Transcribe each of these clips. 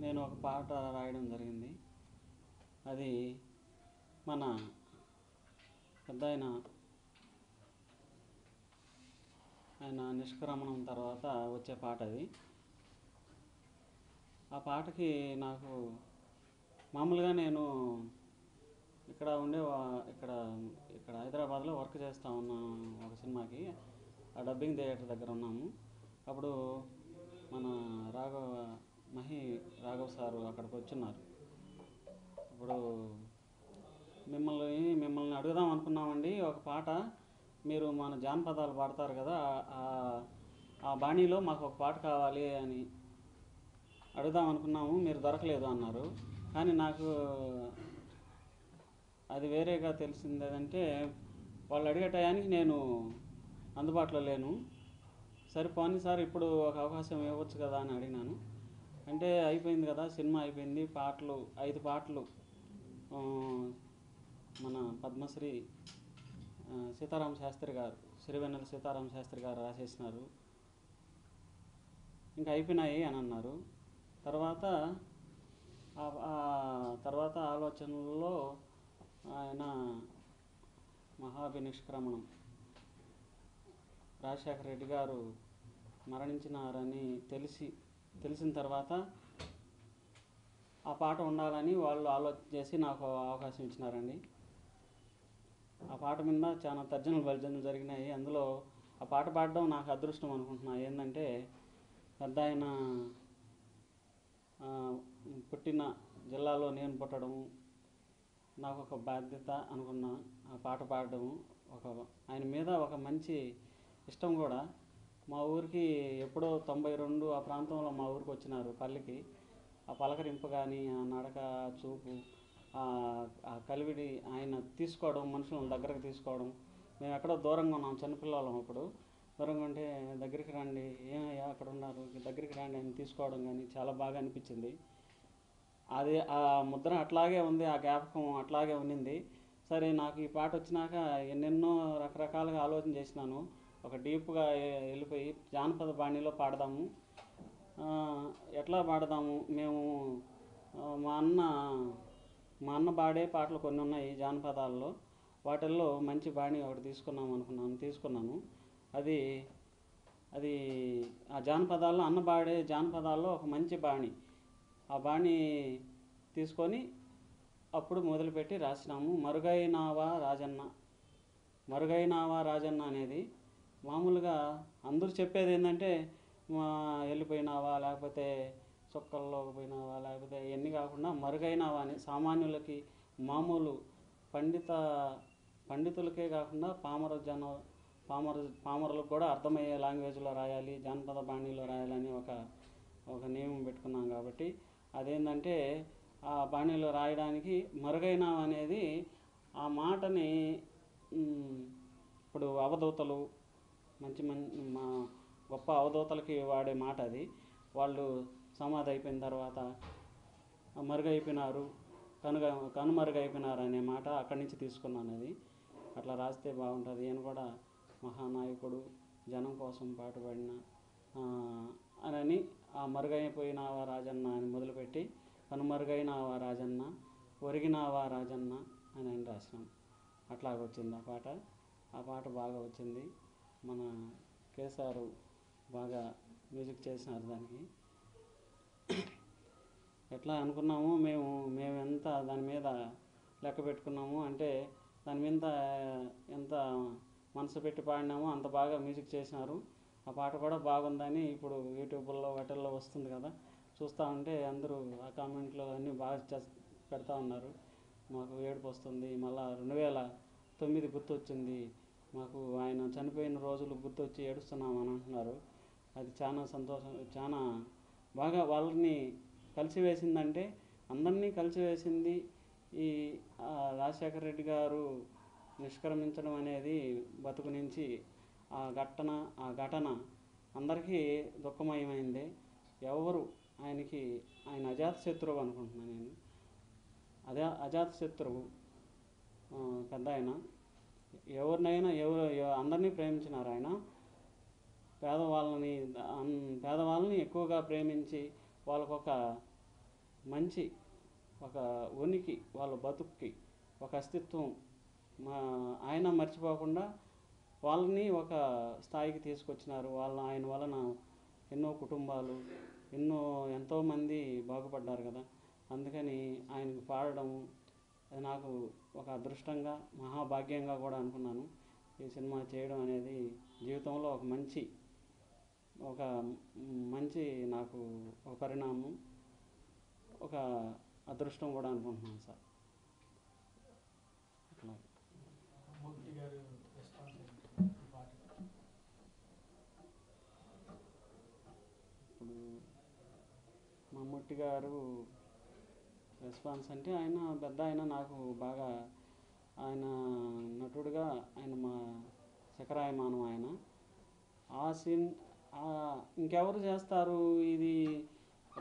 నేను ఒక పాట రాయడం జరిగింది. అది మన పెద్దాయన ఆయన నిష్క్రమణం తర్వాత వచ్చే పాట అది. ఆ పాటకి నాకు మామూలుగా నేను ఇక్కడ ఉండే ఇక్కడ ఇక్కడ హైదరాబాద్లో వర్క్ చేస్తూ ఉన్నాను ఒక సినిమాకి. ఆ డబ్బింగ్ థియేటర్ దగ్గర ఉన్నాము. అప్పుడు మన మహి రాఘవ్ సారు అక్కడికి వచ్చున్నారు. ఇప్పుడు మిమ్మల్ని అడుగుదాం అనుకున్నామండి, ఒక పాట మీరు మన జానపదాలు పాడతారు కదా, ఆ బాణీలో మాకు ఒక పాట కావాలి అని అడుగుదాం అనుకున్నాము, మీరు దొరకలేదు అన్నారు. కానీ నాకు అది వేరేగా తెలిసింది. ఏదంటే వాళ్ళు అడిగే టయానికి నేను అందుబాటులో లేను. సరిపోని సార్ ఇప్పుడు ఒక అవకాశం ఇవ్వచ్చు కదా అని అడిగినాను. అంటే అయిపోయింది కదా, సినిమా అయిపోయింది, పాటలు 5 పాటలు మన పద్మశ్రీ సీతారామ శాస్త్రి గారు, సిరివెన్నెల సీతారామ శాస్త్రి గారు రాసేసినారు, ఇంకా అయిపోయినాయి అని అన్నారు. తర్వాత ఆలోచనల్లో ఆయన మహాభినిష్క్రమణం రాజశేఖర రెడ్డి గారు మరణించినారని తెలిసిన తర్వాత ఆ పాట ఉండాలని వాళ్ళు ఆలోచన చేసి నాకు అవకాశం ఇచ్చినారండి. ఆ పాట మీద చాలా తర్జనలు భర్జనలు జరిగినాయి. అందులో ఆ పాట పాడడం నాకు అదృష్టం అనుకుంటున్నా. ఏంటంటే పెద్దాయన పుట్టిన జిల్లాలో నేను పుట్టడం నాకు ఒక బాధ్యత అనుకున్నా. ఆ పాట పాడడం ఆయన మీద ఒక మంచి ఇష్టం కూడా. మా ఊరికి ఎప్పుడో 92 ఆ ప్రాంతంలో మా ఊరికి వచ్చినారు పల్లెకి. ఆ పలకరింపు కానీ, ఆ నడక, చూపు, ఆ కలివిడి ఆయన తీసుకోవడం, మనుషులను దగ్గరకు తీసుకోవడం. మేము ఎక్కడో దూరంగా ఉన్నాం, చిన్నపిల్లలం అప్పుడు. దూరంగా ఉంటే దగ్గరికి రండి, ఏమయ్యా అక్కడ ఉన్నారు, దగ్గరికి రండి అని తీసుకోవడం కానీ చాలా బాగా అనిపించింది. అది ఆ ముద్ర అట్లాగే ఉంది, ఆ జ్ఞాపకం అట్లాగే ఉన్నింది. సరే, నాకు ఈ పాట వచ్చినాక ఎన్నెన్నో రకరకాలుగా ఆలోచన చేసినాను. ఒక డీప్గా వెళ్ళిపోయి జానపద బాణీలో పాడదాము, ఎట్లా పాడదాము. మేము మా అన్న పాడే పాటలు కొన్ని ఉన్నాయి జానపదాల్లో. వాటిల్లో మంచి బాణీ ఒకటి తీసుకున్నాను. అది ఆ జానపదాల్లో అన్న పాడే జానపదాల్లో ఒక మంచి బాణీ. ఆ బాణీ తీసుకొని అప్పుడు మొదలుపెట్టి రాసినాము. మరుగైనావా రాజన్న అనేది మామూలుగా అందరూ చెప్పేది ఏంటంటే వెళ్ళిపోయినావా, లేకపోతే చుక్కల్లోకి పోయినావా, లేకపోతే ఇవన్నీ కాకుండా మరుగైనావా అని సామాన్యులకి, మామూలు పండితులకే కాకుండా పామరులకు కూడా అర్థమయ్యే లాంగ్వేజ్లో రాయాలి, జానపద బాణీలో రాయాలని ఒక నియమం పెట్టుకున్నాం. కాబట్టి అదేంటంటే ఆ బాణీలో రాయడానికి మరుగైనావా అనేది ఆ మాటని ఇప్పుడు అవధూతలు మా గొప్ప అవధూతలకి వాడే మాట అది. వాళ్ళు సమాధి అయిపోయిన తర్వాత మరుగైపోయినారు, కనుమరుగైపోయినారు అనే మాట అక్కడి నుంచి తీసుకున్నాను. అది అట్లా రాస్తే బాగుంటుంది. నేను కూడా మహానాయకుడు, జనం కోసం పాటుపడిన అని ఆ మరుగైపోయినావా రాజన్న అని మొదలుపెట్టి కనుమరుగైనావా రాజన్న, ఒరిగినావా రాజన్న అని రాసినాం. అట్లాగొచ్చింది ఆ పాట బాగా వచ్చింది. మన కేసారు బాగా మ్యూజిక్ చేసినారు దానికి. ఎట్లా అనుకున్నాము మేము ఎంత దాని మీద లెక్క పెట్టుకున్నాము అంటే, దాని మీద ఎంత మనసు పెట్టి పాడినామో అంత బాగా మ్యూజిక్ చేసినారు. ఆ పాట కూడా బాగుందని ఇప్పుడు యూట్యూబ్లో వాటిల్లో వస్తుంది కదా, చూస్తూ ఉంటే అందరూ ఆ కామెంట్లో అన్నీ బాగా పెడతా ఉన్నారు. మాకు ఏడుపు వస్తుంది. మళ్ళీ 2009 గుర్తొచ్చింది మాకు, ఆయన చనిపోయిన రోజులు గుర్తొచ్చి ఏడుస్తున్నామని అంటున్నారు. అది చాలా సంతోషం, చాలా బాగా వాళ్ళని కలిసివేసిందంటే అందరినీ కలిసివేసింది. ఈ రాజశేఖర రెడ్డి గారు నిష్క్రమించడం అనేది బతుకు నుంచి ఆ ఘటన అందరికీ దుఃఖమయమైంది. ఆయన అజాతశత్రువు అనుకుంటున్నాను నేను. అజాతశత్రువు పెద్ద ఆయన. ఎవరినైనా అందరినీ ప్రేమించినారు ఆయన. పేదవాళ్ళని ఎక్కువగా ప్రేమించి వాళ్ళకొక మంచి ఒక ఉనికి, వాళ్ళ బతుక్కి ఒక అస్తిత్వం ఆయన మర్చిపోకుండా వాళ్ళని ఒక స్థాయికి తీసుకొచ్చినారు. ఆయన వలన ఎన్నో కుటుంబాలు ఎంతోమంది బాగుపడ్డారు కదా. అందుకని ఆయనకు పాడడం అది నాకు ఒక అదృష్టంగా, మహాభాగ్యంగా కూడా అనుకున్నాను. ఈ సినిమా చేయడం అనేది జీవితంలో ఒక మంచి నాకు ఒక పరిణామం, ఒక అదృష్టం కూడా అనుకుంటున్నాను సార్. ఇప్పుడు మమ్ముట్టి గారు రెస్పాన్స్ అంటే ఆయన నాకు బాగా, ఆయన నటుడుగా ఆయన మా శకరాయమానం. ఆయన ఆ సీన్ ఇంకెవరు చేస్తారు, ఇది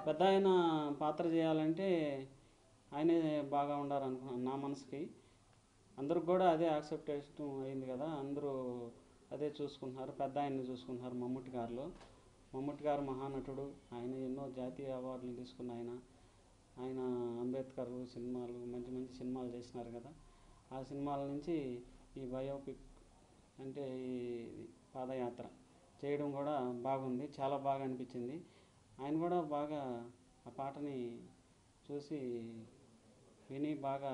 పెద్ద ఆయన పాత్ర చేయాలంటే ఆయనే బాగా ఉండాలి అనుకున్నాను నా మనసుకి. అందరికి కూడా అదే యాక్సెప్టేషన్ అయింది కదా, అందరూ అదే చూసుకుంటున్నారు, పెద్ద ఆయన్ని చూసుకుంటున్నారు. మమ్ముట్టి గారు మహానటుడు, ఆయన ఎన్నో జాతీయ అవార్డులు తీసుకున్న ఆయన అంబేద్కర్ సినిమాలు, మంచి మంచి సినిమాలు చేసినారు కదా. ఆ సినిమాల నుంచి ఈ బయోపిక్ అంటే ఈ పాదయాత్ర చేయడం కూడా బాగుంది, చాలా బాగా అనిపించింది. ఆయన కూడా బాగా ఆ పాటని చూసి విని బాగా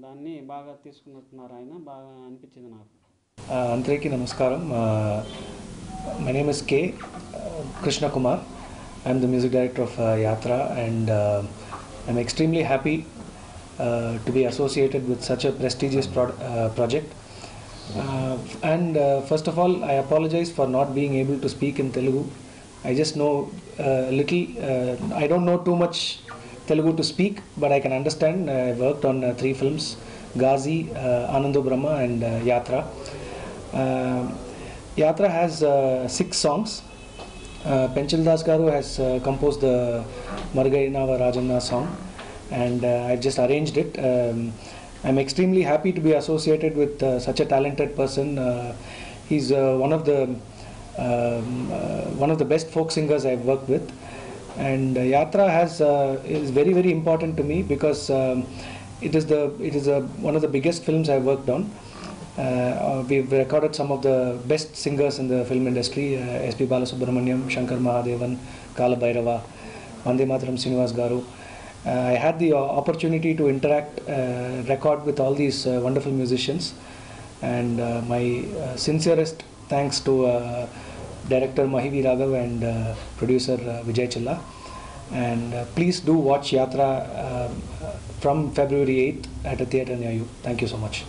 దాన్ని బాగా తీసుకున్నట్టున్నారు. ఆయన బాగా అనిపించింది నాకు. అందరికీ నమస్కారం. My name is K. Krishna Kumar. I am the music director of Yatra, and I'm extremely happy to be associated with such a prestigious project. First of all, I apologize for not being able to speak in Telugu. I just know a little. I don't know too much Telugu to speak, but I can understand. I worked on 3 films: Ghazi, Anando Brahma, and Yatra. Yatra has 6 songs. Penchal Das Garu has composed the Margainava Rajanna song, and I just arranged it. I'm extremely happy to be associated with such a talented person. He's one of the best folk singers I've worked with, and Yatra is very, very important to me because it is one of the biggest films I've worked on. We've recorded some of the best singers in the film industry: S.P. Balasubramaniam, Shankar Mahadevan, Kala Bhairava, Vande Mataram Srinivas Garu. I had the opportunity to interact, record with all these wonderful musicians, and my sincerest thanks to director Mahivi Raghav and producer Vijay Chilla. And please do watch Yatra from February 8th at a theatre near you. Thank you so much.